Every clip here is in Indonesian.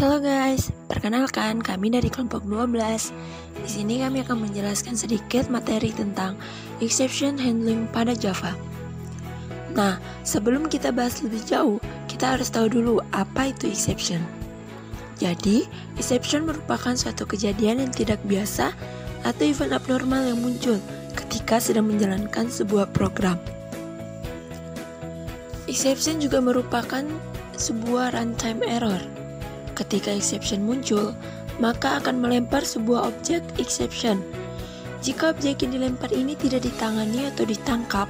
Halo guys, perkenalkan kami dari kelompok 12. Di sini kami akan menjelaskan sedikit materi tentang exception handling pada Java. Nah, sebelum kita bahas lebih jauh, kita harus tahu dulu apa itu exception. Jadi, exception merupakan suatu kejadian yang tidak biasa atau event abnormal yang muncul ketika sedang menjalankan sebuah program. Exception juga merupakan sebuah runtime error. Ketika exception muncul, maka akan melempar sebuah objek exception. Jika objek yang dilempar ini tidak ditangani atau ditangkap,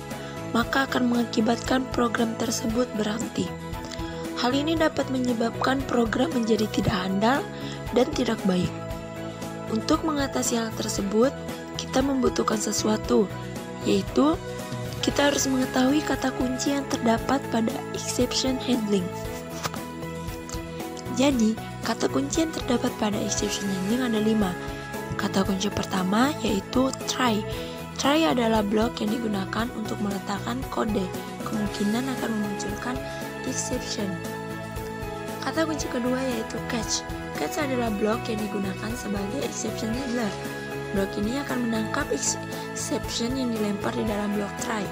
maka akan mengakibatkan program tersebut berhenti. Hal ini dapat menyebabkan program menjadi tidak handal dan tidak baik. Untuk mengatasi hal tersebut, kita membutuhkan sesuatu, yaitu kita harus mengetahui kata kunci yang terdapat pada exception handling. Jadi, kata kunci yang terdapat pada exception handling ada 5. Kata kunci pertama yaitu try. Try adalah blok yang digunakan untuk meletakkan kode, kemungkinan akan memunculkan exception. Kata kunci kedua yaitu catch. Catch adalah blok yang digunakan sebagai exception handler. Blok ini akan menangkap exception yang dilempar di dalam blok try.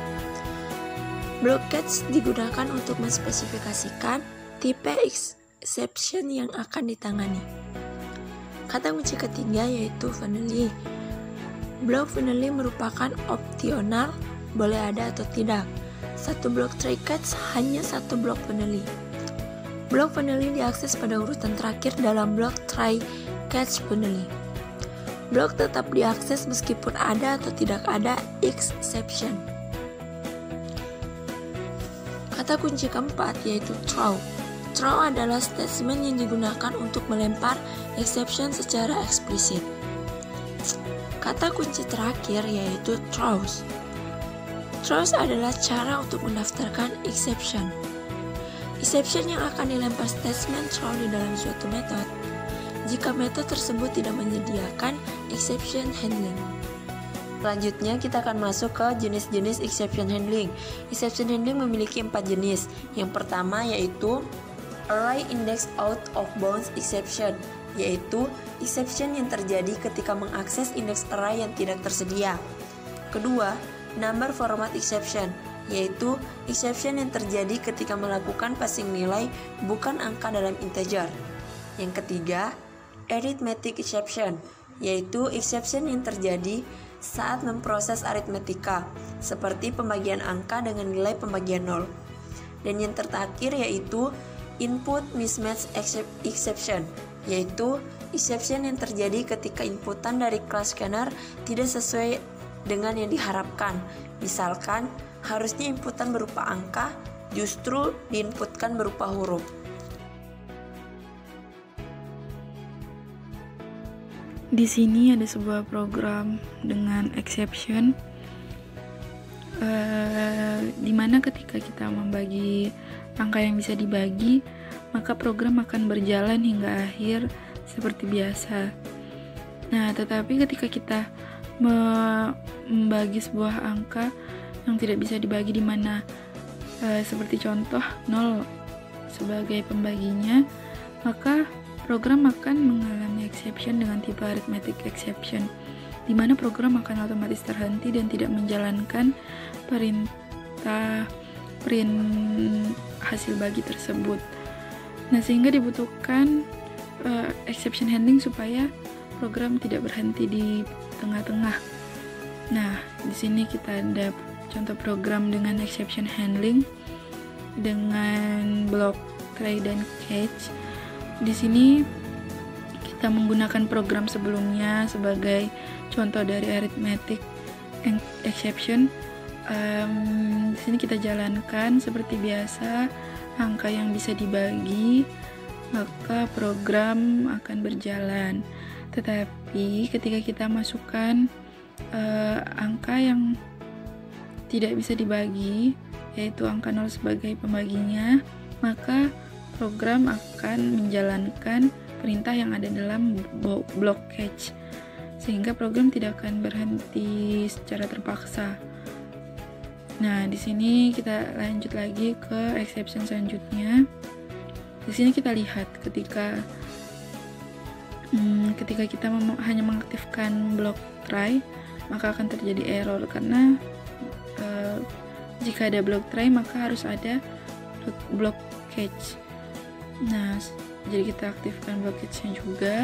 Blok catch digunakan untuk menspesifikasikan tipe exception yang akan ditangani. Kata kunci ketiga yaitu finally. Blok finally merupakan opsional, boleh ada atau tidak. Satu blok try catch hanya satu blok finally. Blok finally diakses pada urutan terakhir dalam blok try catch finally. Blok tetap diakses meskipun ada atau tidak ada exception. Kata kunci keempat yaitu throw. Throw adalah statement yang digunakan untuk melempar exception secara eksplisit. Kata kunci terakhir yaitu throws. Throws adalah cara untuk mendaftarkan exception. Exception yang akan dilempar statement throw di dalam suatu metode jika metode tersebut tidak menyediakan exception handling. Selanjutnya kita akan masuk ke jenis-jenis exception handling. Exception handling memiliki 4 jenis. Yang pertama yaitu array index out of bounds exception, yaitu exception yang terjadi ketika mengakses indeks array yang tidak tersedia. Kedua, number format exception, yaitu exception yang terjadi ketika melakukan passing nilai bukan angka dalam integer. Yang ketiga, arithmetic exception, yaitu exception yang terjadi saat memproses aritmetika, seperti pembagian angka dengan nilai pembagian 0. Dan yang terakhir yaitu input mismatch exception, yaitu exception yang terjadi ketika inputan dari class scanner tidak sesuai dengan yang diharapkan. Misalkan, harusnya inputan berupa angka, justru diinputkan berupa huruf. Di sini ada sebuah program dengan exception, di mana ketika kita membagi angka yang bisa dibagi, maka program akan berjalan hingga akhir seperti biasa. Nah, tetapi ketika kita membagi sebuah angka yang tidak bisa dibagi, di mana seperti contoh 0 sebagai pembaginya, maka program akan mengalami exception dengan tipe arithmetic exception, di mana program akan otomatis terhenti dan tidak menjalankan perintah print hasil bagi tersebut. Nah, sehingga dibutuhkan exception handling supaya program tidak berhenti di tengah-tengah. Nah, di sini kita ada contoh program dengan exception handling dengan blok try dan catch. Di sini kita menggunakan program sebelumnya sebagai contoh dari arithmetic exception. Di sini kita jalankan seperti biasa angka yang bisa dibagi, maka program akan berjalan. Tetapi ketika kita masukkan angka yang tidak bisa dibagi, yaitu angka 0 sebagai pembaginya, maka program akan menjalankan perintah yang ada dalam blok catch, sehingga program tidak akan berhenti secara terpaksa. Nah, di sini kita lanjut lagi ke exception selanjutnya. Di sini kita lihat ketika ketika kita hanya mengaktifkan block try, maka akan terjadi error karena jika ada block try maka harus ada block catch. Nah, jadi kita aktifkan block catch-nya juga.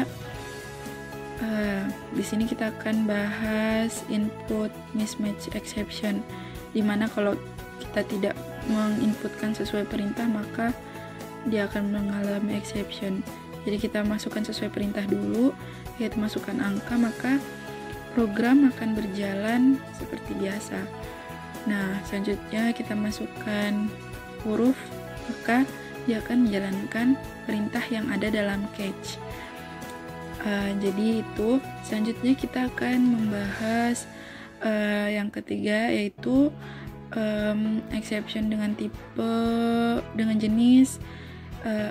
Di sini kita akan bahas input mismatch exception, dimana kalau kita tidak menginputkan sesuai perintah maka dia akan mengalami exception. Jadi kita masukkan sesuai perintah dulu, yaitu masukkan angka, maka program akan berjalan seperti biasa. Nah, selanjutnya kita masukkan huruf, maka dia akan menjalankan perintah yang ada dalam catch. Jadi itu, selanjutnya kita akan membahas yang ketiga, yaitu exception dengan jenis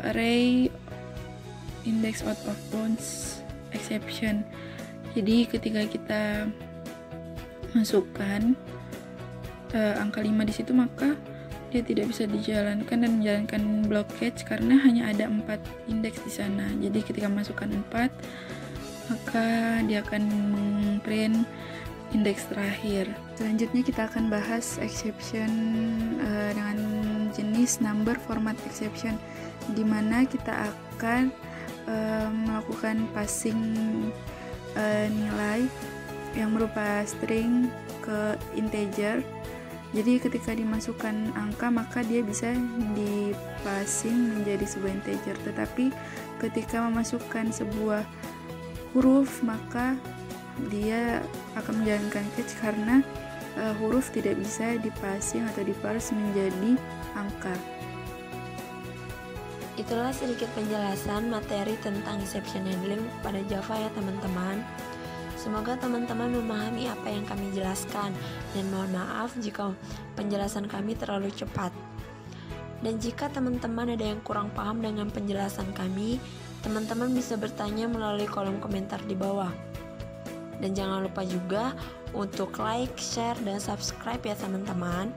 array index out of bounds exception. Jadi ketika kita masukkan angka 5 di situ, maka dia tidak bisa dijalankan dan menjalankan block catch karena hanya ada 4 indeks di sana. Jadi ketika masukkan 4, maka dia akan memprint indeks terakhir. Selanjutnya kita akan bahas exception dengan jenis number format exception, di mana kita akan melakukan passing nilai yang berupa string ke integer. Jadi ketika dimasukkan angka maka dia bisa dipassing menjadi sebuah integer, tetapi ketika memasukkan sebuah huruf maka dia akan menjalankan catch karena huruf tidak bisa dipassing atau diparse menjadi angka. Itulah sedikit penjelasan materi tentang exception handling pada Java ya teman-teman. Semoga teman-teman memahami apa yang kami jelaskan, dan mohon maaf jika penjelasan kami terlalu cepat. Dan jika teman-teman ada yang kurang paham dengan penjelasan kami, teman-teman bisa bertanya melalui kolom komentar di bawah. Dan jangan lupa juga untuk like, share, dan subscribe ya teman-teman.